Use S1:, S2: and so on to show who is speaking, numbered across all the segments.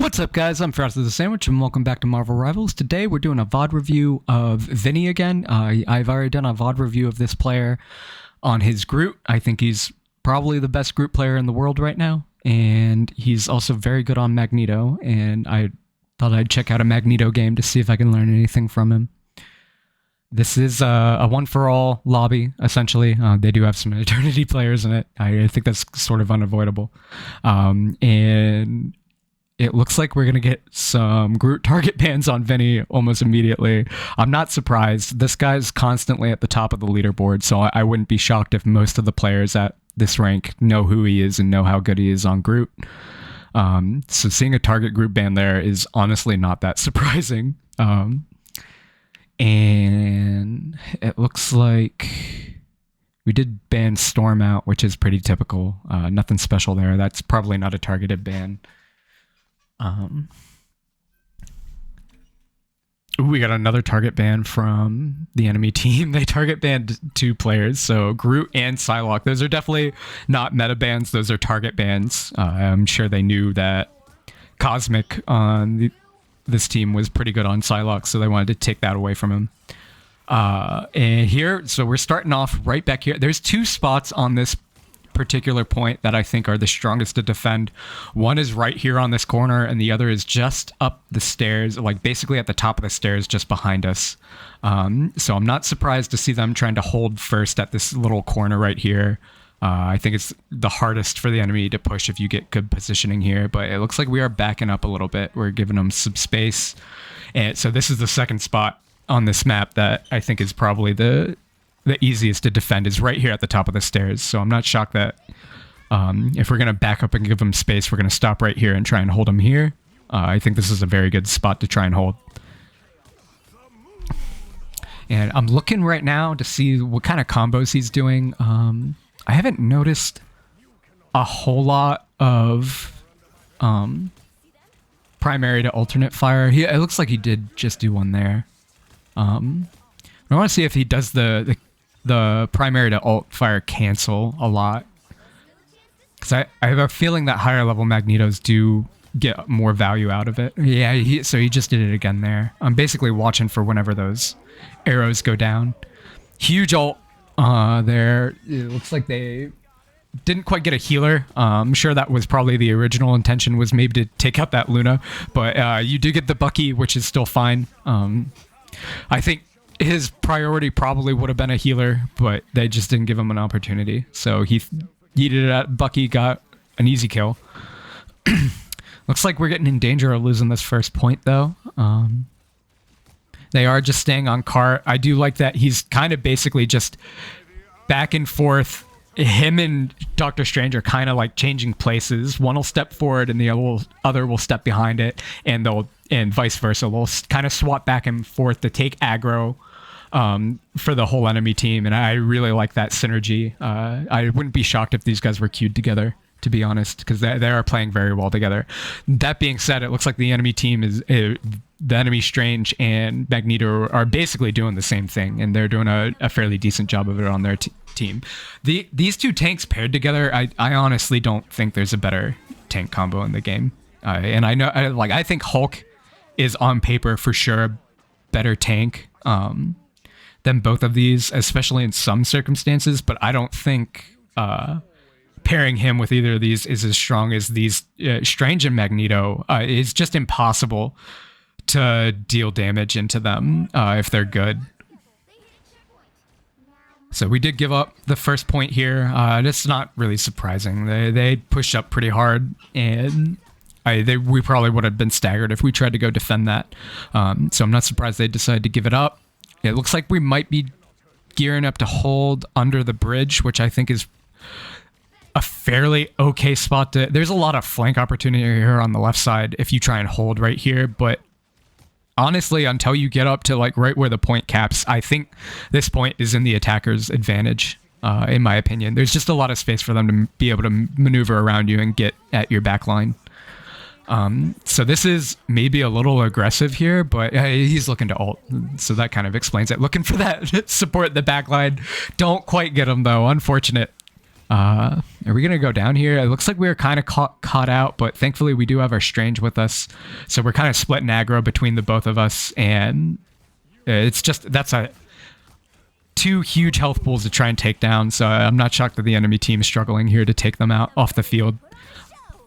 S1: What's up, guys? I'm Frosted the Sandwich, and welcome back to Marvel Rivals. Today, we're doing a VOD review of Vinny again. I've already done a VOD review of this player on his Groot. I think he's probably the best Groot player in the world right now, and he's also very good on Magneto, and I thought I'd check out a Magneto game to see if I can learn anything from him. This is a one-for-all lobby, essentially. They do have some Eternity players in it. I think that's sort of unavoidable. And it looks like we're going to get some Groot target bans on Vinny almost immediately. I'm not surprised. This guy's constantly at the top of the leaderboard, so I wouldn't be shocked if most of the players at this rank know who he is and know how good he is on Groot. So seeing a target Groot ban there is honestly not that surprising. And it looks like we did ban Storm out, which is pretty typical. Nothing special there. That's probably not a targeted ban. We got another target ban from the enemy team. They target banned 2 players, so Groot and Psylocke. Those are definitely not meta bans. Those are target bans. I'm sure they knew that Cosmic on this team was pretty good on Psylocke, so they wanted to take that away from him. And here, so we're starting off right back here. There's 2 spots on this particular point that I think are the strongest to defend. One is right here on this corner, and the other is just up the stairs, like basically at the top of the stairs just behind us. So I'm not surprised to see them trying to hold first at this little corner right here. I think it's the hardest for the enemy to push if you get good positioning here, but it looks like we are backing up a little bit. We're giving them some space. And so this is the second spot on this map that I think is probably the easiest to defend, is right here at the top of the stairs. So I'm not shocked that if we're going to back up and give them space, we're going to stop right here and try and hold them here. I think this is a very good spot to try and hold. And I'm looking right now to see what kind of combos he's doing. I haven't noticed a whole lot of primary to alternate fire. It looks like he did just do one there. I want to see if he does the primary to alt fire cancel a lot, because I have a feeling that higher level Magnetos do get more value out of it. Yeah, so he just did it again there. I'm basically watching for whenever those arrows go down. Huge ult there. It looks like they didn't quite get a healer. I'm sure that was probably the original intention, was maybe to take out that Luna, but you do get the Bucky, which is still fine. I think his priority probably would have been a healer, but they just didn't give him an opportunity. So he yeeted it at Bucky, got an easy kill. Looks like we're getting in danger of losing this first point, though. They are just staying on cart. I do like that he's kind of basically just back and forth. Him and Doctor Strange are kind of like changing places. One will step forward and the other will step behind it, and vice versa. They'll kind of swap back and forth to take aggro for the whole enemy team, and I really like that synergy. I wouldn't be shocked if these guys were queued together, to be honest, because they are playing very well together. That being said, it looks like the enemy team is... the enemy Strange and Magneto are basically doing the same thing, and they're doing a fairly decent job of it on their team. These 2 tanks paired together, I honestly don't think there's a better tank combo in the game. And I know, I think Hulk is on paper for sure a better tank than both of these, especially in some circumstances, but I don't think pairing him with either of these is as strong as these. Strange and Magneto is just impossible to deal damage into them if they're good. So we did give up the first point here. It's not really surprising. They pushed up pretty hard, and we probably would have been staggered if we tried to go defend that. So I'm not surprised they decided to give it up. It looks like we might be gearing up to hold under the bridge, which I think is a fairly okay spot to... There's a lot of flank opportunity here on the left side if you try and hold right here, but honestly, until you get up to like right where the point caps, I think this point is in the attacker's advantage, in my opinion. There's just a lot of space for them to be able to maneuver around you and get at your back line. So this is maybe a little aggressive here, but he's looking to ult, so that kind of explains it. Looking for that support in the back line. Don't quite get him, though. Unfortunate. Are we going to go down here? It looks like we were kind of caught out, but thankfully we do have our Strange with us. So we're kind of splitting aggro between the both of us. And it's just, that's two huge health pools to try and take down. So I'm not shocked that the enemy team is struggling here to take them out off the field.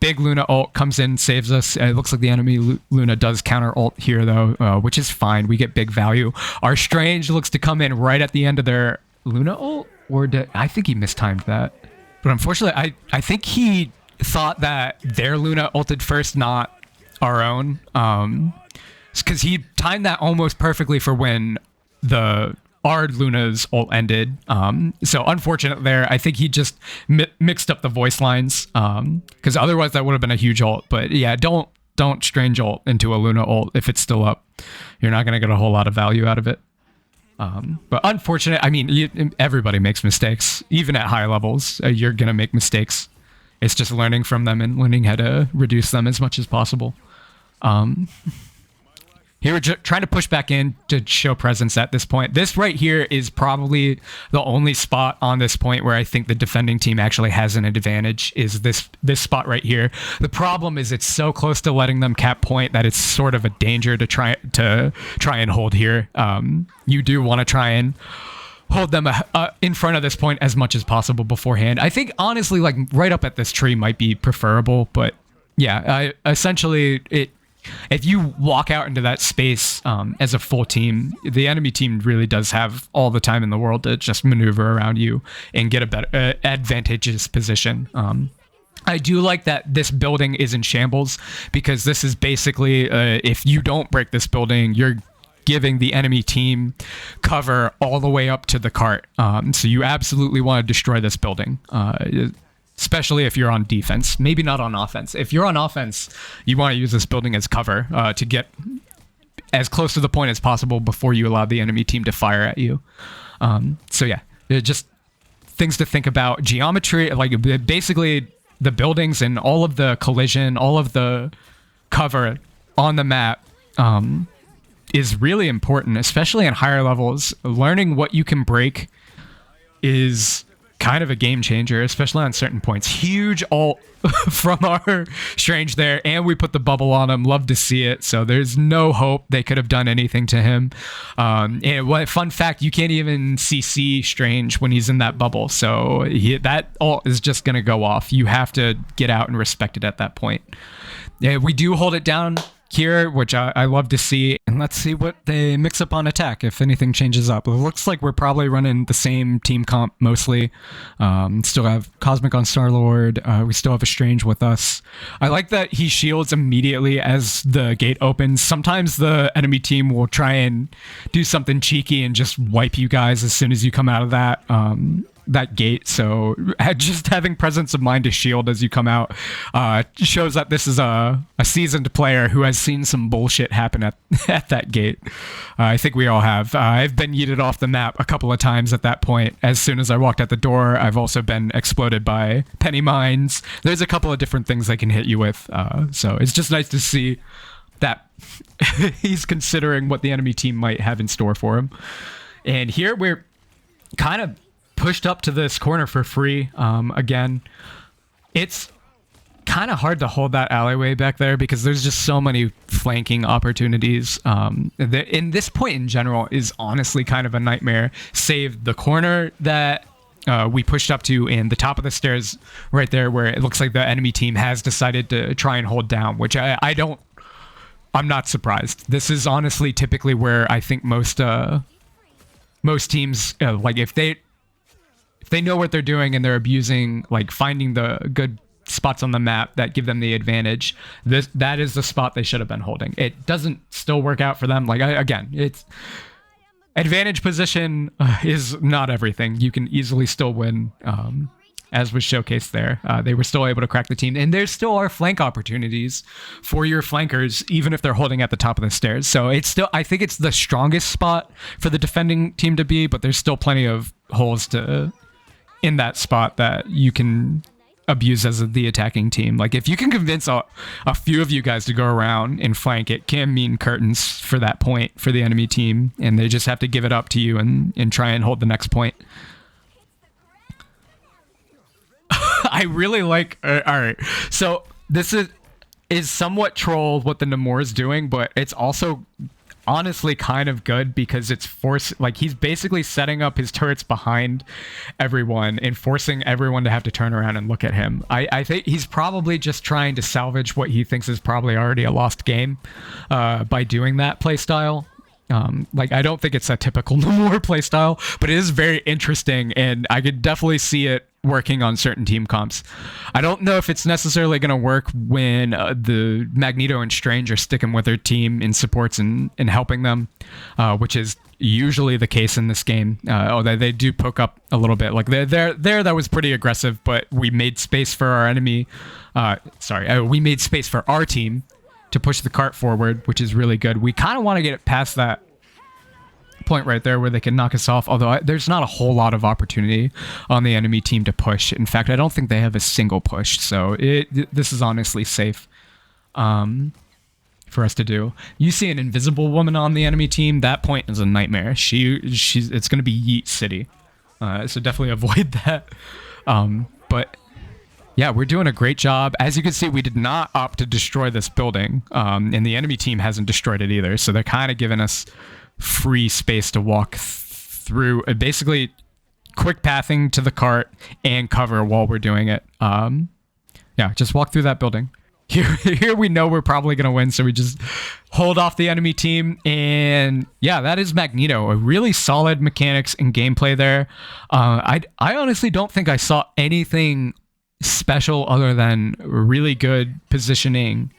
S1: Big Luna ult comes in, saves us. It looks like the enemy Luna does counter ult here, though, which is fine. We get big value. Our Strange looks to come in right at the end of their Luna ult, or I think he mistimed that. But unfortunately, I think he thought that their Luna ulted first, not our own. Because he timed that almost perfectly for when our Luna's ult ended. So unfortunate there. I think he just mixed up the voice lines. Because otherwise that would have been a huge ult. But yeah, don't Strange ult into a Luna ult if it's still up. You're not going to get a whole lot of value out of it. But unfortunate, I mean, everybody makes mistakes. Even at high levels, you're going to make mistakes. It's just learning from them and learning how to reduce them as much as possible. Here we're trying to push back in to show presence at this point. This right here is probably the only spot on this point where I think the defending team actually has an advantage, is this spot right here. The problem is it's so close to letting them cap point that it's sort of a danger to try and hold here. You do want to try and hold them in front of this point as much as possible beforehand. I think honestly, like right up at this tree might be preferable, but yeah, essentially if you walk out into that space as a full team, the enemy team really does have all the time in the world to just maneuver around you and get a better advantageous position. I do like that this building is in shambles, because this is basically if you don't break this building, you're giving the enemy team cover all the way up to the cart. So you absolutely want to destroy this building. Especially if you're on defense, maybe not on offense. If you're on offense, you want to use this building as cover to get as close to the point as possible before you allow the enemy team to fire at you. So yeah, just things to think about. Geometry, like basically the buildings and all of the collision, all of the cover on the map is really important, especially in higher levels. Learning what you can break is kind of a game changer, especially on certain points. Huge ult from our Strange there, and we put the bubble on him. Love to see it. So there's no hope they could have done anything to him. And fun fact, you can't even CC Strange when he's in that bubble. So that ult is just going to go off. You have to get out and respect it at that point. Yeah, we do hold it down here, which I love to see. And let's see what they mix up on attack, if anything changes up. It looks like we're probably running the same team comp mostly. Still have Cosmic on Star-Lord. We still have a Strange with us. I like that he shields immediately as the gate opens. Sometimes the enemy team will try and do something cheeky and just wipe you guys as soon as you come out of that gate. So just having presence of mind to shield as you come out shows that this is a seasoned player who has seen some bullshit happen at that gate. I think we all have. I've been yeeted off the map a couple of times at that point. As soon as I walked out the door, I've also been exploded by penny mines. There's a couple of different things I can hit you with. So it's just nice to see that he's considering what the enemy team might have in store for him. And here we're kind of pushed up to this corner for free. Again, it's kind of hard to hold that alleyway back there because there's just so many flanking opportunities. In this point in general is honestly kind of a nightmare, save the corner that we pushed up to and the top of the stairs right there where it looks like the enemy team has decided to try and hold down, which I'm not surprised. This is honestly typically where I think most teams, like if they know what they're doing and they're abusing, like finding the good spots on the map that give them the advantage, that is the spot they should have been holding. It doesn't still work out for them. Like again, it's advantage position is not everything. You can easily still win, as was showcased there. They were still able to crack the team, and there still are flank opportunities for your flankers, even if they're holding at the top of the stairs. So it's still, I think it's the strongest spot for the defending team to be, but there's still plenty of holes in that spot that you can abuse as the attacking team. Like if you can convince a few of you guys to go around and flank, it can mean curtains for that point for the enemy team, and they just have to give it up to you and try and hold the next point. I really like. All right, so this is somewhat troll what the Namor is doing, but it's also honestly kind of good because it's he's basically setting up his turrets behind everyone and forcing everyone to have to turn around and look at him. I think he's probably just trying to salvage what he thinks is probably already a lost game by doing that playstyle. I don't think it's a typical Namor playstyle, but it is very interesting, and I could definitely see it working on certain team comps. I don't know if it's necessarily going to work when the Magneto and Strange are sticking with their team in supports and helping them, which is usually the case in this game. They do poke up a little bit. Like there that was pretty aggressive, but we made space for our enemy. We made space for our team to push the cart forward, which is really good. We kind of want to get it past that point right there where they can knock us off, although there's not a whole lot of opportunity on the enemy team to push. In fact, I don't think they have a single push, so this is honestly safe for us to do. You see an invisible woman on the enemy team, that point is a nightmare. It's going to be Yeet City, so definitely avoid that. But yeah, we're doing a great job. As you can see, we did not opt to destroy this building, and the enemy team hasn't destroyed it either. So they're kind of giving us free space to walk through, basically quick pathing to the cart and cover while we're doing it. Yeah, just walk through that building. Here we know we're probably going to win, so we just hold off the enemy team. And yeah, that is Magneto. A really solid mechanics and gameplay there. I honestly don't think I saw anything special other than really good positioning,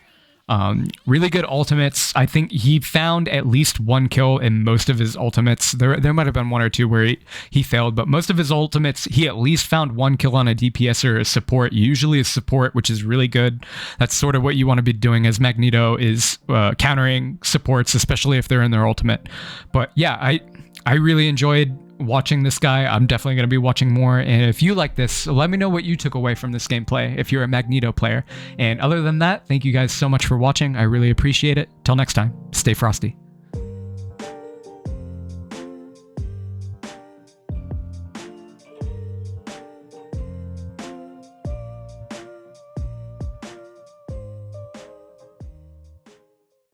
S1: really good ultimates. I think he found at least one kill in most of his ultimates. There might have been one or two where he failed, but most of his ultimates, he at least found one kill on a DPS or a support, usually a support, which is really good. That's sort of what you want to be doing as Magneto, is countering supports, especially if they're in their ultimate. But yeah, I really enjoyed watching this guy. I'm definitely going to be watching more, and if you like this, let me know what you took away from this gameplay if you're a Magneto player. And other than that, thank you guys so much for watching. I really appreciate it. Till next time, stay frosty.